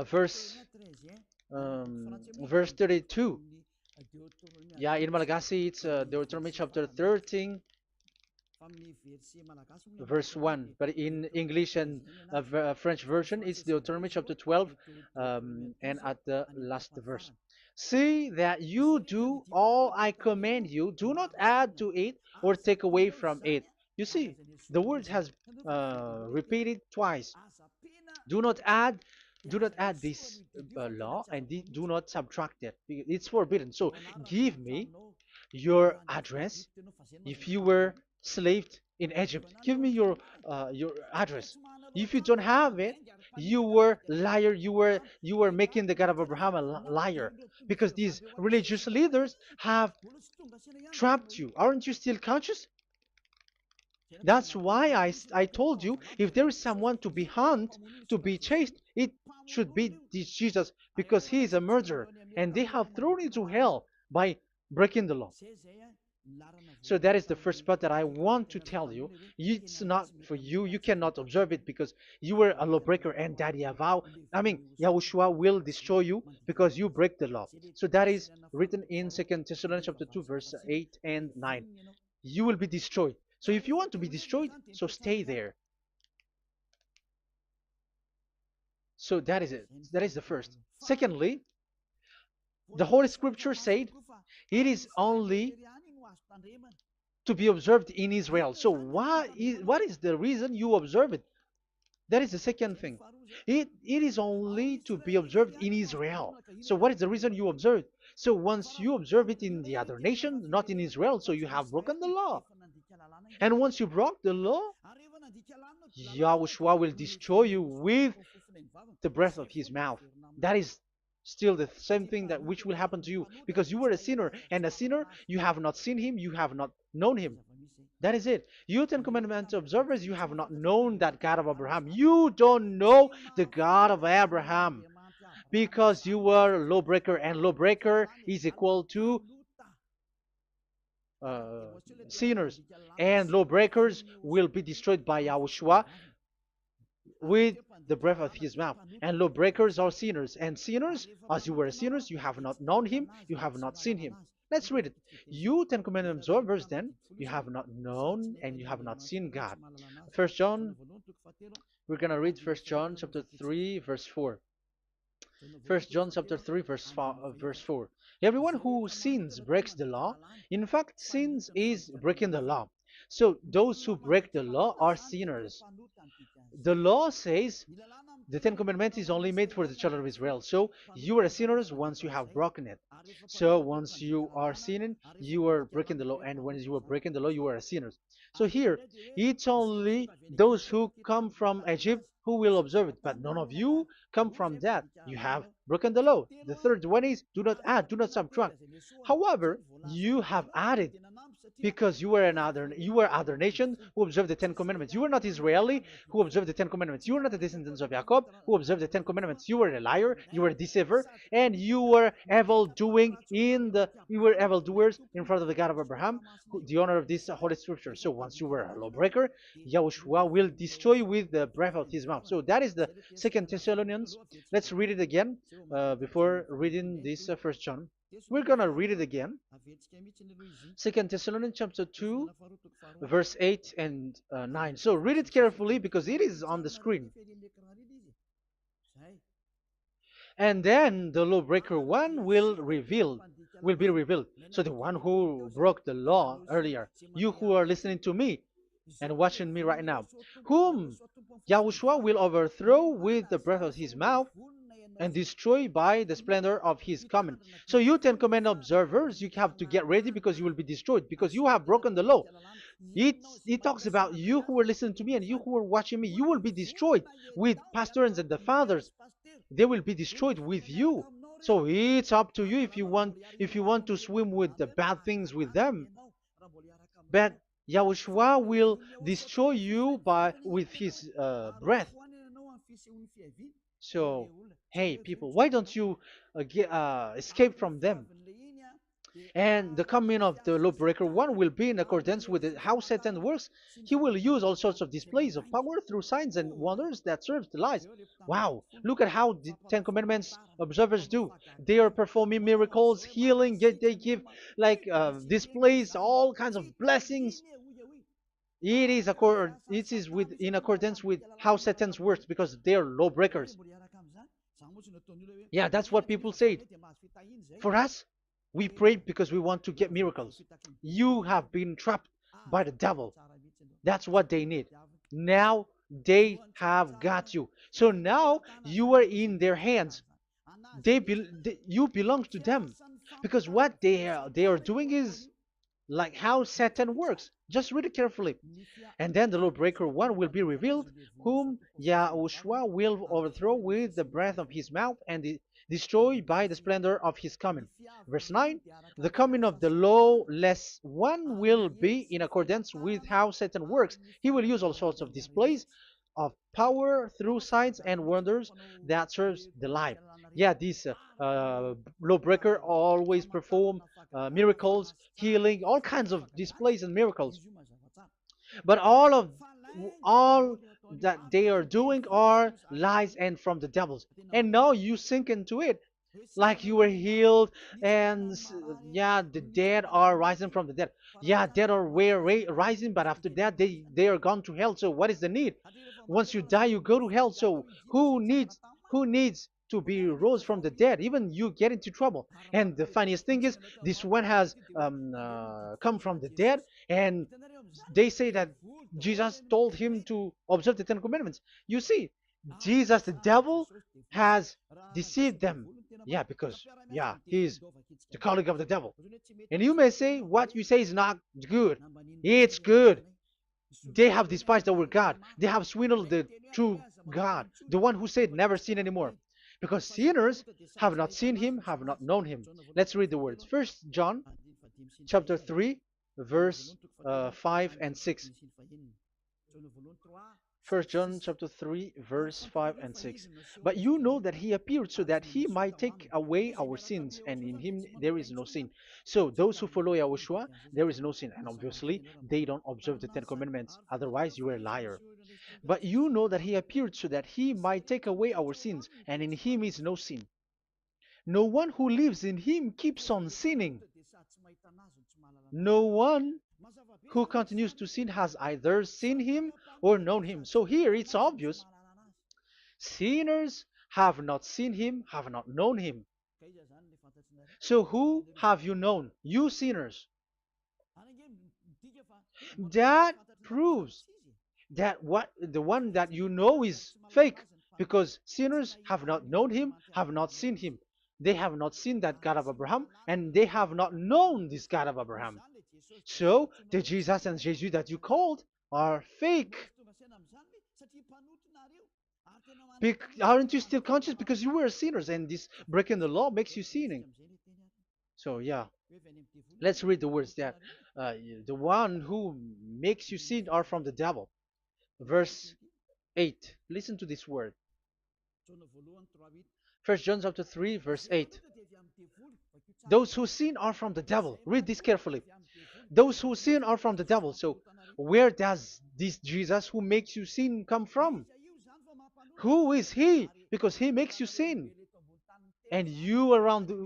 Speaker 1: verse 32. Yeah, in Malagasy it's Deuteronomy chapter 13, verse 1. But in English and French version, it's Deuteronomy chapter 12, and at the last verse. See that you do all I command you. Do not add to it or take away from it. You see, the word has repeated twice. Do not add, do not add this law, and do not subtract it. It's forbidden. So give me your address. If you were slaved in Egypt, give me your address. If you don't have it, you were liar. You were making the God of Abraham a liar, because these religious leaders have trapped you. Aren't you still conscious? That's why I told you, if there is someone to be hunted, to be chased, it should be this Jesus, because he is a murderer and they have thrown you to hell by breaking the law. So that is the first part that I want to tell you. It's not for you. You cannot observe it because you were a lawbreaker, and that Yahushua will destroy you because you break the law. So that is written in 2 Thessalonians chapter 2, verse 8 and 9. You will be destroyed. So if you want to be destroyed, so stay there. So that is it. That is the first. Secondly, the Holy Scripture said it is only to be observed in Israel. So what is the reason you observe it? That is the second thing. It is only to be observed in Israel. So what is the reason you observe it? So once you observe it in the other nation, not in Israel, so you have broken the law. And once you broke the law, Yahushua will destroy you with the breath of his mouth. That is still the same thing that which will happen to you, because you were a sinner, and a sinner, you have not seen him, you have not known him. That is it. You Ten Commandments observers, you have not known that God of Abraham. You don't know the God of Abraham because you were a lawbreaker, and lawbreaker is equal to sinners, and lawbreakers will be destroyed by Yahushua with the breath of his mouth. And lawbreakers are sinners, and sinners, as you were sinners, you have not known him, you have not seen him. Let's read it. You Ten Commandments observers, then, you have not known and you have not seen God. First John, we're gonna read First John chapter 3, verse 4. First John chapter 3, verse 4. Everyone who sins breaks the law. In fact, sins is breaking the law. So those who break the law are sinners. The law says the Ten Commandments is only made for the children of Israel. So you are sinners once you have broken it. So once you are sinning, you are breaking the law. And when you are breaking the law, you are a sinner. So here, it's only those who come from Egypt who will observe it. But none of you come from that. You have broken the law. The third one is do not add, do not subtract. However, you have added, because you were other nation who observed the Ten Commandments. You were not Israeli who observed the Ten Commandments. You were not the descendants of Jacob who observed the Ten Commandments. You were a liar, you were a deceiver, and you were evildoers in front of the God of Abraham, the honor of this holy scripture. So once you were a lawbreaker, Yahushua will destroy you with the breath of his mouth. So that is the Second Thessalonians. Let's read it again before reading this First John. We're gonna read it again. Second Thessalonians chapter 2, verse 8 and 9. So read it carefully because it is on the screen. And then the lawbreaker one will be revealed. So the one who broke the law earlier, you who are listening to me and watching me right now, whom Yahushua will overthrow with the breath of his mouth and destroy by the splendor of his coming. So you Ten Commandment observers, you have to get ready because you will be destroyed, because you have broken the law. It talks about you who are listening to me and you who are watching me. You will be destroyed with pastors and the fathers. They will be destroyed with you. So it's up to you if you want to swim with the bad things with them. But Yahushua will destroy you with his breath. So, hey people, why don't you escape from them? And the coming of the lawbreaker one will be in accordance with how Satan works. He will use all sorts of displays of power through signs and wonders that serve the lies. Wow, look at how the Ten Commandments observers do. They are performing miracles, healing, they give like displays, all kinds of blessings. It is in accordance with how Satan works, because they are lawbreakers. Yeah, that's what people say. For us, we pray because we want to get miracles. You have been trapped by the devil. That's what they need. Now they have got you. So now you are in their hands. You belong to them, because what they are doing is like how Satan works. Just read it carefully. And then the lawbreaker one will be revealed, whom Yahushua will overthrow with the breath of his mouth and destroy by the splendor of his coming. Verse 9, the coming of the lawless one will be in accordance with how Satan works. He will use all sorts of displays of power through signs and wonders that serves the lie. Yeah, this lawbreaker always perform miracles, healing, all kinds of displays and miracles. But all that they are doing are lies and from the devils. And now you sink into it, like you were healed, and yeah, the dead are rising from the dead. Yeah, dead are rising, but after that they are gone to hell. So what is the need? Once you die, you go to hell. So who needs to be rose from the dead? Even you get into trouble. And the funniest thing is, this one has come from the dead, and they say that Jesus told him to observe the Ten Commandments. You see, Jesus, the devil, has deceived them. Yeah, because yeah, he's the colleague of the devil. And you may say what you say is not good. It's good. They have despised our God. They have swindled the true God, the one who said never sin anymore. Because sinners have not seen him, have not known him. Let's read the words. First John chapter 3, verse 5 and 6. First John chapter 3, verse 5 and 6. But you know that he appeared so that he might take away our sins, and in him there is no sin. So those who follow YAHOSHUAH, there is no sin. And obviously, they don't observe the Ten Commandments. Otherwise, you are a liar. But you know that he appeared so that he might take away our sins, and in him is no sin. No one who lives in him keeps on sinning. No one who continues to sin has either seen him or known him. So here it's obvious. Sinners have not seen him, have not known him. So who have you known? You sinners. That proves that what the one that you know is fake, because sinners have not known him, have not seen him. They have not seen that God of Abraham, and they have not known this God of Abraham. So the Jesus and Jesus that you called are fake. Aren't you still conscious? Because you were sinners, and this breaking the law makes you sinning. So yeah, let's read the words that the one who makes you sin are from the devil. Verse 8. Listen to this word. First John chapter 3, verse 8. Those who sin are from the devil. Read this carefully. Those who sin are from the devil. So where does this Jesus who makes you sin come from? Who is he? Because he makes you sin. And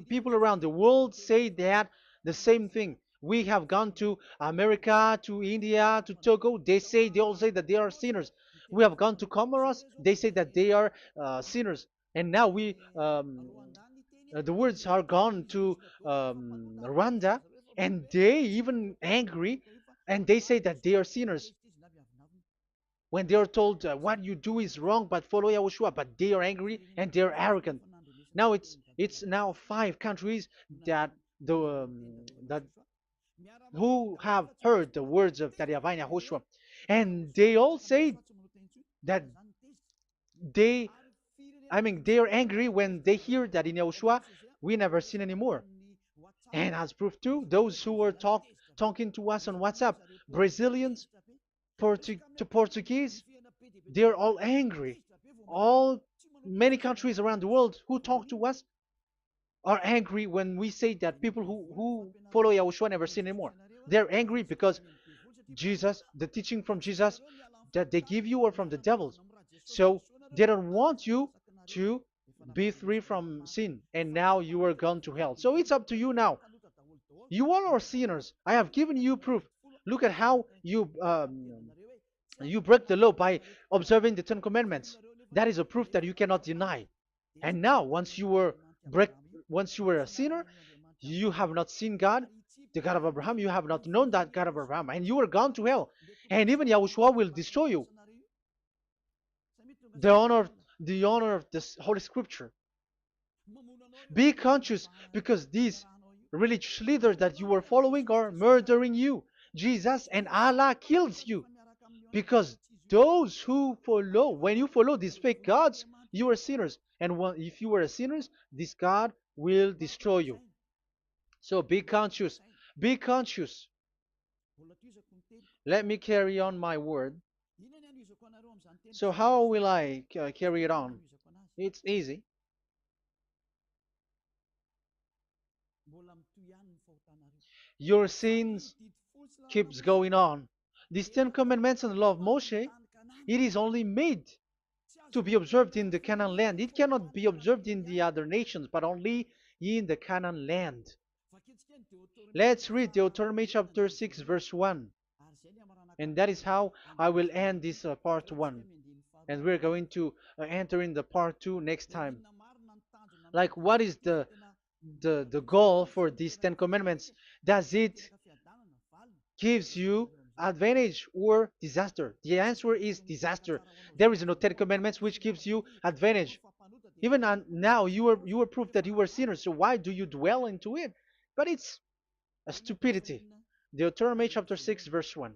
Speaker 1: people around the world say that the same thing. We have gone to America, to India, to Togo. They all say that they are sinners. We have gone to Comoros. They say that they are sinners. And now the words are gone to Rwanda, and they even angry, and they say that they are sinners when they are told what you do is wrong, but follow Yahushua. But they are angry and they are arrogant. Now it's now 5 countries that that who have heard the words of YAHVAH and YAHOSHUAH, and they all say that they they are angry when they hear that in Yahushua we never sin anymore. And as proof too, those who are talking to us on WhatsApp, Brazilians, Portuguese, they're all angry. All Many countries around the world who talk to us are angry when we say that people who follow Yahushua never sin anymore. They're angry because Jesus, the teaching from Jesus that they give you are from the devils. So they don't want you to be free from sin, and now you are gone to hell. So it's up to you now. You all are sinners. I have given you proof. Look at how you break the law by observing the Ten Commandments. That is a proof that you cannot deny. And now, once you were a sinner, you have not seen God. the God of Abraham. You have not known that God of Abraham, and you are gone to hell. And even Yahushua will destroy you. The honor, the honor of this Holy Scripture. Be conscious because these religious leaders that you are following are murdering you. Jesus and Allah kills you because those who follow, when you follow these fake gods, you are sinners. And if you are a sinner, this God will destroy you. So be conscious. Be conscious. Let me carry on my word. So how will I carry it on? It's easy. Your sins keeps going on. These Ten Commandments and the law of Moshe, it is only made to be observed in the Canaan land. It cannot be observed in the other nations, but only in the Canaan land. Let's read Deuteronomy chapter 6, verse 1. And that is how I will end this part 1. And we're going to enter in the part 2 next time. Like, what is the goal for these Ten Commandments? Does it gives you advantage or disaster? The answer is disaster. There is no Ten Commandments which gives you advantage. Even now, you are proof that you were sinners. So why do you dwell into it? But it's a stupidity. Deuteronomy chapter 6, verse 1.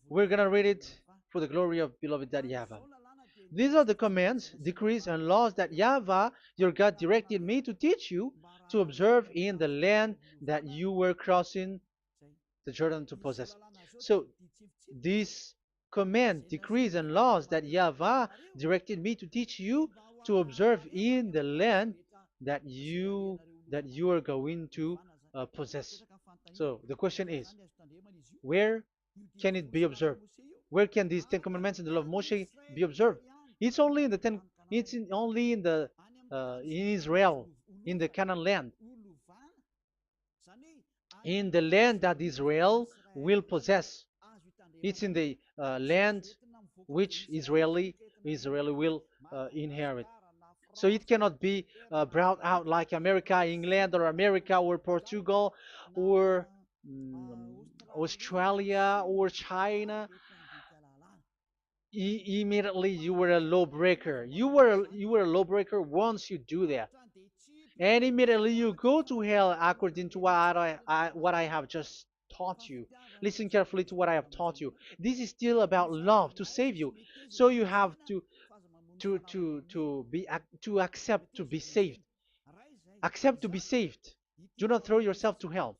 Speaker 1: We're gonna read it for the glory of beloved Daddy Yahvah. These are the commands, decrees, and laws that Yahvah, your God, directed me to teach you to observe in the land that you were crossing the Jordan to possess. So, these command, decrees, and laws that Yahvah directed me to teach you to observe in the land that you are going to possess. So the question is, where can it be observed? Where can these Ten Commandments and the law of Moshe be observed? It's only in the ten. Only in the in Israel, in the Canaan land, in the land that Israel will possess. It's in the land which Israeli will inherit. So it cannot be brought out like America, England, or America, or Portugal, or Australia, or China. Immediately you were a lawbreaker. You were a lawbreaker once you do that, and immediately you go to hell according to what I have just taught you. Listen carefully to what I have taught you. This is still about love to save you. So you have to accept to be saved. Accept to be saved. Do not throw yourself to hell.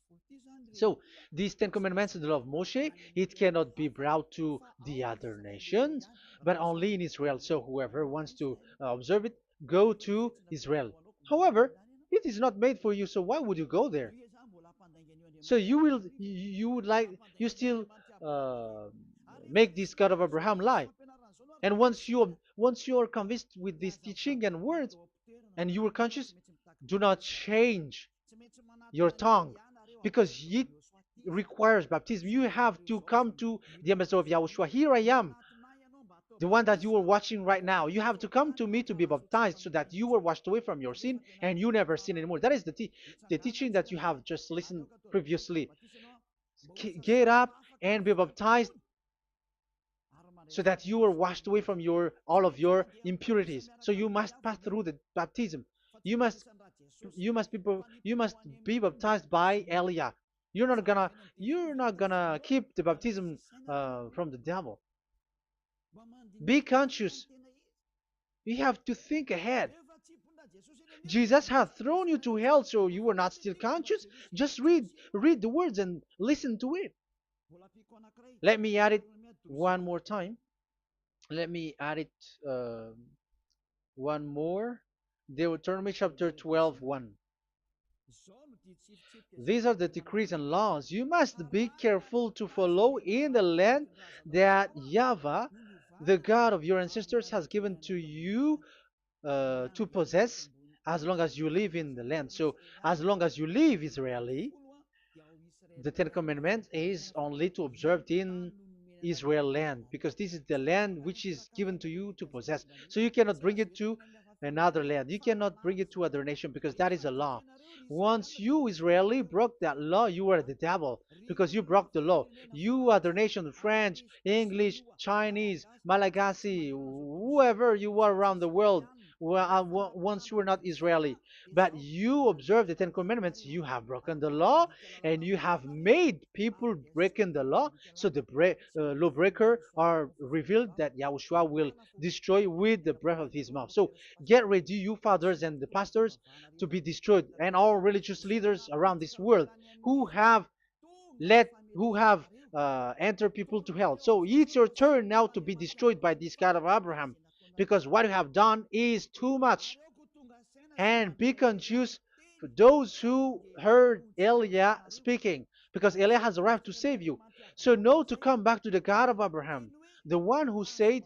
Speaker 1: So these Ten Commandments and the law of Moshe, it cannot be brought to the other nations, but only in Israel. So whoever wants to observe it, go to Israel. However, it is not made for you, so why would you go there? So you still uh, make this God of Abraham lie. And once you are convinced with this teaching and words, and you are conscious, do not change your tongue, because it requires baptism. You have to come to the ambassador of Yahushua. Here I am, the one that you are watching right now. You have to come to me to be baptized so that you are washed away from your sin and you never sin anymore. That is the teaching that you have just listened previously. Get up and be baptized so that you are washed away from all of your impurities. So you must pass through the baptism. You must you must be baptized by Elia. You're not gonna keep the baptism from the devil. Be conscious. You have to think ahead. Jesus has thrown you to hell, so you are not still conscious. Just read the words and listen to it. Let me add it one more time. Let me add it one more. Deuteronomy chapter 12, 1. These are the decrees and laws you must be careful to follow in the land that Yahvah, the God of your ancestors, has given to you to possess as long as you live in the land. So, as long as you live Israeli, the Ten Commandments is only to observe in Israel land, because this is the land which is given to you to possess. So you cannot bring it to another land. You cannot bring it to other nation because that is a law. Once you Israeli broke that law, you were the devil because you broke the law. You other nation, French, English, Chinese, Malagasy, whoever you are around the world, well, once you were not Israeli, but you observe the Ten Commandments, you have broken the law and you have made people breaking the law. So the lawbreaker are revealed that Yahushua will destroy with the breath of his mouth. So get ready, you fathers and the pastors, to be destroyed, and all religious leaders around this world who have who have entered people to hell. So it's your turn now to be destroyed by this God of Abraham, because what you have done is too much. And be conscious for those who heard Eliah speaking, because Eliah has arrived to save you. So know to come back to the God of Abraham, the one who said,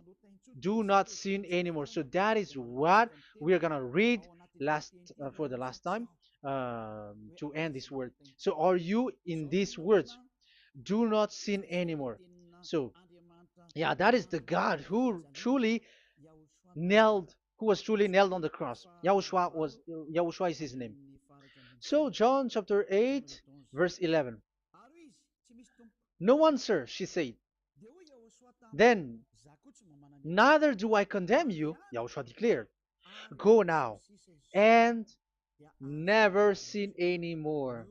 Speaker 1: "Do not sin anymore." So that is what we are gonna read last for the last time to end this word. So are you in these words? Do not sin anymore. So yeah, that is the God who was truly nailed on the cross. Yahushua is his name. So John chapter 8, verse 11. No answer, she said. Then, neither do I condemn you, Yahushua declared. Go now and never sin anymore.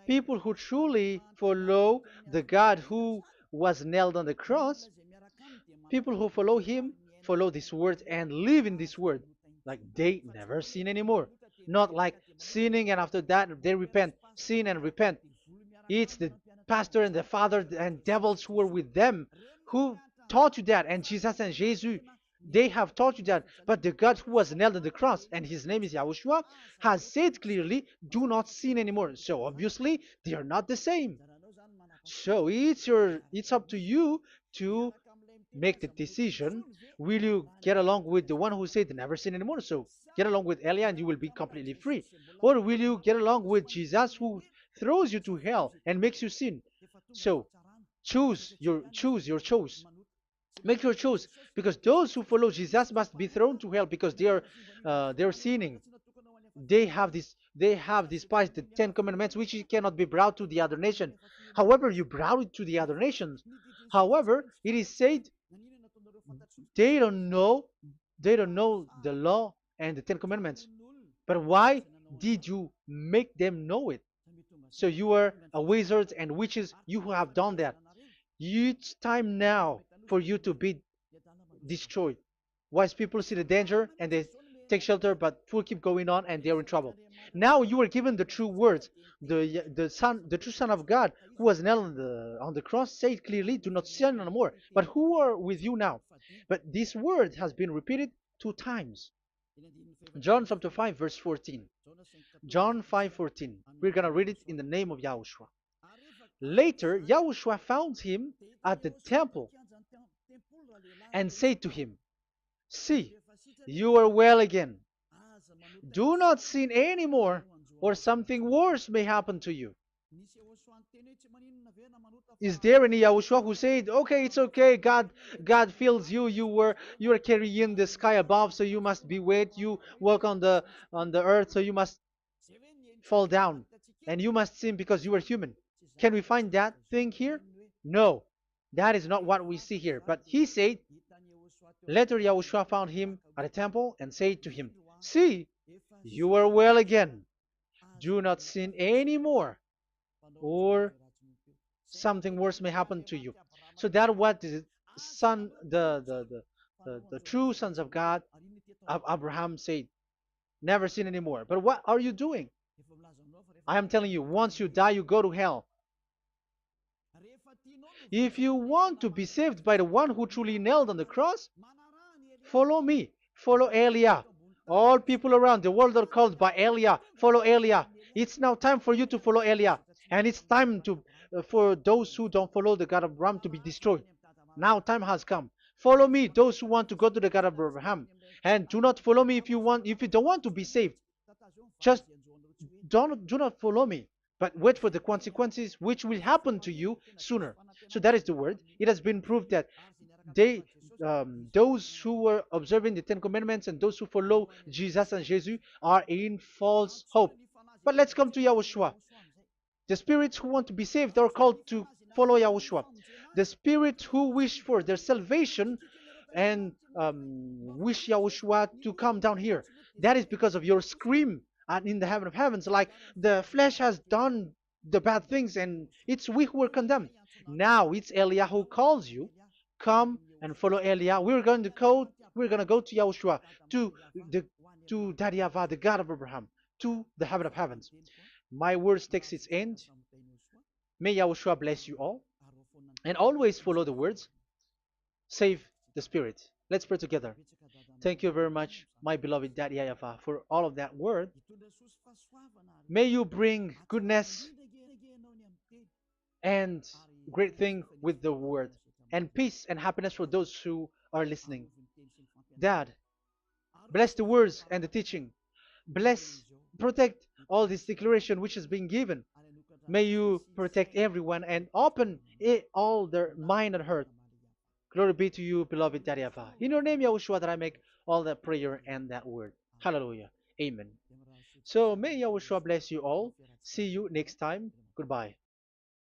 Speaker 1: People who truly follow the God who was nailed on the cross, people who follow him, follow this word and live in this word. Like they never sin anymore. Not like sinning and after that they repent. Sin and repent. It's the pastor and the father and devils who were with them who taught you that. And Jesus and Jesus, they have taught you that. But the God who was nailed on the cross, and his name is Yahushua, has said clearly, do not sin anymore. So obviously, they are not the same. So it's up to you to make the decision. Will you get along with the one who said never sin anymore? So get along with Elia and you will be completely free. Or will you get along with Jesus who throws you to hell and makes you sin? So choose your choice. Make your choice, because those who follow Jesus must be thrown to hell because they're sinning. They have despised the Ten Commandments, which cannot be brought to the other nation. However, you brought it to the other nations. However, it is said they don't know they don't know the law and the Ten Commandments. But why did you make them know it? So you are a wizard and witches, you who have done that. It's time now for you to be destroyed. Wise people see the danger and they take shelter, but fool keep going on and they're in trouble. Now you are given the true words. The true Son of God, who was nailed on the cross, said clearly, "Do not sin no more." But who are with you now? But this word has been repeated 2 times. John chapter 5, verse 14. John 5:14. We're gonna read it in the name of Yahushua. Later, Yahushua found him at the temple and said to him, "See, you are well again. Do not sin anymore, or something worse may happen to you." Is there any Yahushua who said, "Okay, it's okay, God feels you, you are carrying the sky above, so you must be wet, you walk on the earth, so you must fall down, and you must sin because you are human"? Can we find that thing here? No, that is not what we see here. But he said, later Yahushua found him at a temple and said to him, "See, you are well again. Do not sin anymore, or something worse may happen to you." So that what the son, the true sons of God of Abraham said, never sin anymore. But what are you doing? I am telling you, once you die, you go to hell. If you want to be saved by the one who truly nailed on the cross, follow me. Follow Elia. All people around the world are called by Elia. Follow Elia. It's now time for you to follow Elia. And it's time for those who don't follow the God of Abraham to be destroyed. Now time has come. Follow me, those who want to go to the God of Abraham. And do not follow me if you don't want to be saved. Just do not follow me, but wait for the consequences which will happen to you sooner. So that is the word. It has been proved that they those who were observing the Ten Commandments and those who follow Jesus and Jesus are in false hope. But let's come to Yahushua. The spirits who want to be saved are called to follow Yahushua. The spirits who wish for their salvation and wish Yahushua to come down here. That is because of your scream and in the heaven of heavens. Like the flesh has done the bad things and it's we who are condemned. Now it's Eliah who calls you. Come and follow Eliah. We're going to go to Yahushua, to the to Daddy Yahweh, the God of Abraham, to the heaven of heavens. My words takes its end. May Yahushua bless you all. And always follow the words. Save the spirit. Let's pray together. Thank you very much, my beloved Daddy Yahvah, for all of that word. May you bring goodness and great thing with the word, and peace and happiness for those who are listening. Dad, bless the words and the teaching. Bless, protect all this declaration which is being given. May you protect everyone and open all their mind and heart. Glory be to you, beloved Daddy Ava. In your name, Yahushua, that I make all that prayer and that word. Hallelujah. Amen. So may Yahushua bless you all. See you next time. Goodbye.